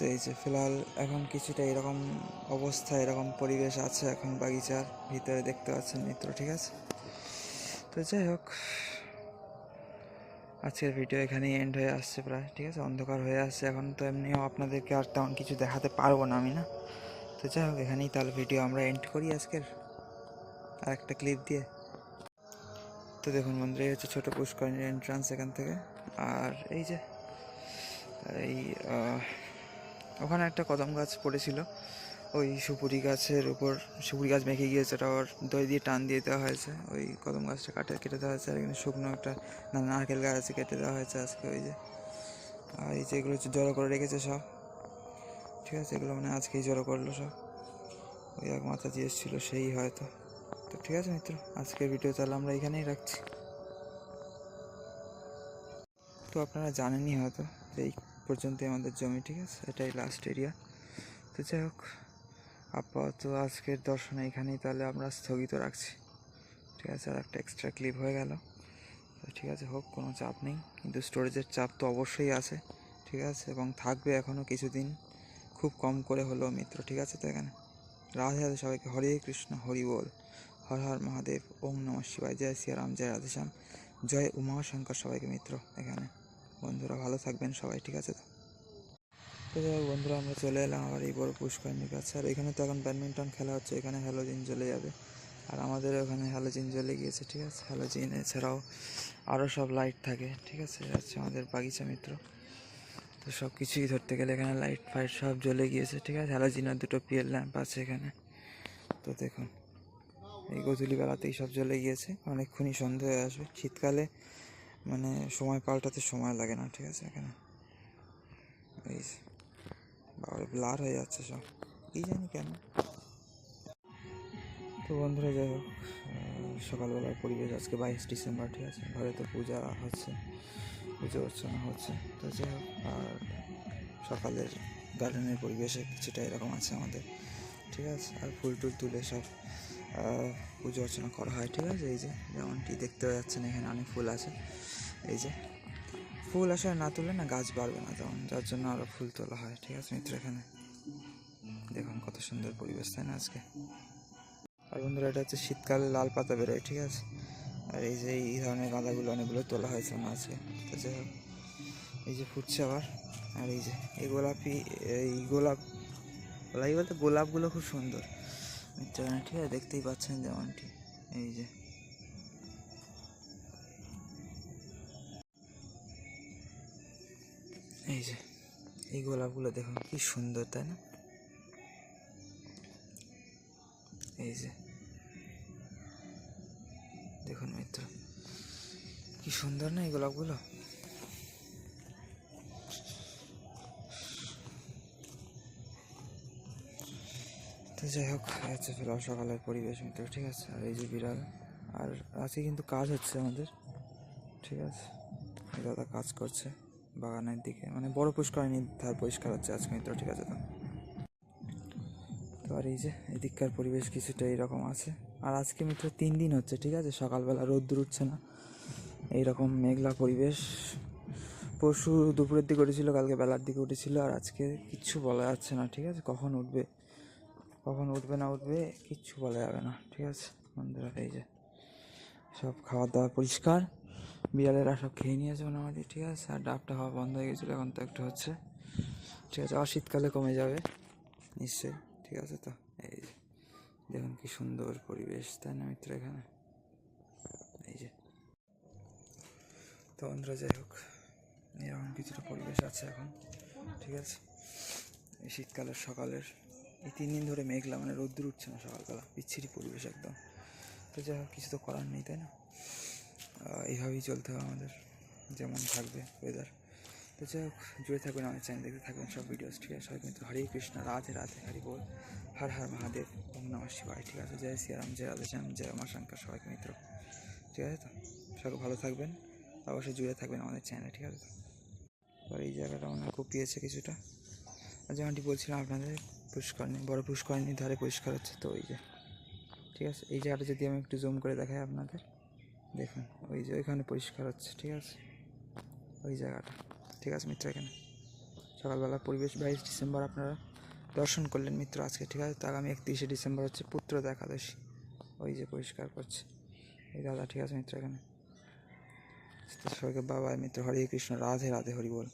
তো এই যে ফিলহাল এখন কিছুটা এরকম অবস্থা, এরকম পরিবেশ আছে এখন বাগিচার ভিতরে, দেখতে পাচ্ছেন মিত্র, ঠিক আছে। তো যাই হোক, আজকের ভিডিও এখানেই এন্ড হয়ে আসছে প্রায়, ঠিক আছে। অন্ধকার হয়ে আসছে এখন, তো এমনিও আপনাদেরকে আর তেমন কিছু দেখাতে পারবো না আমি, না। তো যাই হোক, এখানেই তাহলে ভিডিও আমরা এন্ড করি আজকের আর একটা ক্লিপ দিয়ে। তো দেখুন বন্ধুরা, এই হচ্ছে ছোটো পুষ্করিণীর এন্ট্রান্স এখান থেকে। আর এই যে এই ওখানে একটা কদম গাছ পড়েছিল, ওই সুপুরি গাছের উপর সুপুরি গাছ মেখে গিয়েছে, ওটা ওর দই দিয়ে টান দিয়ে দেওয়া হয়েছে, ওই কদম গাছটা কেটে দেওয়া হয়েছে। আর এখানে শুকনো একটা নারকেল গাছ আছে, কেটে দেওয়া হয়েছে আজকে। ওই যে আর এই যে এগুলো হচ্ছে জড়ো করে রেখেছে সব, ঠিক আছে। এগুলো মানে আজকেই জড়ো করলো সব, ওই এক মাথা দিয়ে এসেছিলো সেই হয়তো। তো ঠিক আছে মিত্র, আজকের ভিডিও তাহলে আমরা এখানেই রাখছি। তো আপনারা জানেনই হয়তো যে এই পর্যন্তই আমাদের জমি, ঠিক আছে, এটাই লাস্ট এরিয়া। তো যাই হোক, আপাতত আজকের দর্শনে এখানেই তাহলে আমরা স্থগিত রাখছি, ঠিক আছে। আর একটা এক্সট্রা ক্লিপ হয়ে গেল, ঠিক আছে, হোক, কোনো চাপ নেই, কিন্তু স্টোরেজের চাপ তো অবশ্যই আছে, ঠিক আছে, এবং থাকবে এখনও কিছুদিন, খুব কম করে হলো মিত্র, ঠিক আছে। তো এখানে রাধে রাধে সবাইকে, হরে কৃষ্ণ, হরি বল, হর হর মহাদেব, ওম নমঃ শিবায়, জয় শ্রীরাম, জয় রাধেশ্যাম, জয় উমাশঙ্কর সবাইকে মিত্র। এখানে বন্ধুরা ভালো থাকবেন সবাই, ঠিক আছে। তো যাই হোক বন্ধুরা, আমরা চলে এলাম আবার এই বড় পুষ্করিণীর কাছে। আর এখানে তো এখন ব্যাডমিন্টন খেলা হচ্ছে, এখানে হ্যালোজিন জ্বলে যাবে, আর আমাদের ওখানে হ্যালোজিন জ্বলে গিয়েছে, ঠিক আছে। হ্যালোজিন এছাড়াও আরও সব লাইট থাকে, ঠিক আছে, হচ্ছে আমাদের বাগিচা মিত্র। তো সব কিছুই ধরতে গেলে এখানে লাইট ফাইট সব জ্বলে গিয়েছে, ঠিক আছে। হ্যালোজিনের দুটো পিএল ল্যাম্প আছে এখানে। তো দেখুন, এই গধূলি বেলাতেই সব জ্বলে গিয়েছে, অনেকক্ষণই সন্ধে হয়ে আসবে। শীতকালে মানে সময় পাল্টাতে সময় লাগে না, ঠিক আছে। এখানে এই বাবার ব্লার হয়ে যাচ্ছে সব, কী জানি কেন। তো বন্ধুরা যাই হোক, সকালবেলার পরিবেশ আজকে 22 ডিসেম্বর, ঠিক আছে। ঘরে তো পূজা হচ্ছে, পুজো অর্চনা হচ্ছে। তো যাই হোক, আর সকালের গার্ডেনের পরিবেশে কিছুটা এরকম আছে আমাদের, ঠিক আছে। আর ফুল টুল তুলে সব পুজো অর্চনা করা হয়, ঠিক আছে। এই যে যেমনটি দেখতে যাচ্ছেন, এখানে অনেক ফুল আছে। এই যে ফুল আসলে না তুলে না গাছ বাড়বে না তেমন, যার জন্য আরও ফুল তোলা হয়, ঠিক আছে মিত্র। এখানে দেখুন কত সুন্দর পরিবেশ, তাই না আজকে। আর বন্ধুরা, এটা হচ্ছে শীতকালে লাল পাতা বেরোয়, ঠিক আছে। আর এই যে এই ধরনের গাঁদাগুলো অনেকগুলো তোলা হয়েছে না আজকে। তো যাই হোক, এই যে ফুটছে আবার। আর এই যে এই গোলাপি, এই গোলাপি বলতে গোলাপগুলো খুব সুন্দর, ঠিক আছে, দেখতেই পাচ্ছেন যেমনটি। এই যে এই যে এই গোলাপগুলো দেখুন কি সুন্দর, তাই না। এই যে দেখুন মিত্র, কি সুন্দর না এই গোলাপগুলো। তো যাই হোক, হচ্ছে ফিলহাল সকালের পরিবেশ মিত্র, ঠিক আছে। আর এই যে বিড়াল, আর আজকে কিন্তু কাজ হচ্ছে আমাদের, ঠিক আছে। এই দাদা কাজ করছে বাগানের দিকে, মানে বড় পুষ্করিণীর ধার পরিষ্কার হচ্ছে আজকে মিত্র, ঠিক আছে। তো আর এই যে এদিককার পরিবেশ কিছুটা এইরকম আছে। আর আজকে মিত্র 3 দিন হচ্ছে, ঠিক আছে, সকালবেলা রোদ্দুর উঠছে না, এইরকম মেঘলা পরিবেশ। পরশু দুপুরের দিকে উঠেছিল, কালকে বেলার দিকে উঠেছিল, আর আজকে কিচ্ছু বলা যাচ্ছে না, ঠিক আছে। কখন উঠবে না উঠবে কিচ্ছু বলা যাবে না, ঠিক আছে বন্ধুরা। এই যে সব খাওয়া দাওয়া পরিষ্কার, বিড়ালেরা সব খেয়ে নিয়েছে মোটামুটি, ঠিক আছে। আর ডাবটা হওয়া বন্ধ হয়ে গেছিলো, এখন তো একটু হচ্ছে, ঠিক আছে। আর শীতকালে কমে যাবে নিশ্চয়ই, ঠিক আছে। তো এই যে দেখুন কি সুন্দর পরিবেশ, তাই না মিত্র এখানে। এই যে তো বন্ধুরা যাই হোক, এরকম কিছুটা পরিবেশ আছে এখন, ঠিক আছে। এই শীতকালের সকালের এই 3 দিন ধরে মেঘলা, মানে রোদ্দুর উঠছে না সকালবেলা, বিচ্ছিরি পরিবেশ একদম। তো যাই হোক, কিছু তো করার নেই, তাই না। এইভাবেই চলতে হবে আমাদের, যেমন থাকবে ওয়েদার। তো যাই হোক, জুড়ে থাকবেন আমাদের চ্যানেল, দেখতে থাকবেন সব ভিডিওস, ঠিক আছে। সবাই কিন্তু হরে কৃষ্ণ, রাধে রাধে, হরি বল, হর হর মহাদেব, ওম নমঃ শিবায়, ঠিক আছে। জয় শ্রীরাম, জয় রাধেশ্যাম, জয় উমাশঙ্কর সবাইকে মিত্র, ঠিক আছে। তো সবাই ভালো থাকবেন, অবশ্যই জুড়ে থাকবেন আমাদের চ্যানেলে, ঠিক আছে। আর এই জায়গাটা মনে হয় কপিয়েছে কিছুটা, আর যেমনটি বলছিলাম আপনাদের, বড় পুষ্করিণীর ধারে পরিষ্কার হচ্ছে। তো ওই যে, ঠিক আছে, এই জায়গাটা যদি আমি একটু জুম করে দেখাই আপনাদের, দেখুন ওই যে ওইখানে পরিষ্কার হচ্ছে, ঠিক আছে, ওই জায়গাটা, ঠিক আছে মিত্র এখানে। সকালবেলা পরিবেশ 22 ডিসেম্বর আপনারা দর্শন করলেন মিত্র আজকে, ঠিক আছে। তো আগামী 31শে ডিসেম্বর হচ্ছে পুত্রদা একাদশী, ওই যে পরিষ্কার করছে এই দাদা, ঠিক আছে মিত্র। এখানে তো সবাইকে বাবা মিত্র, হরে কৃষ্ণ, রাধে রাধে, হরি বল।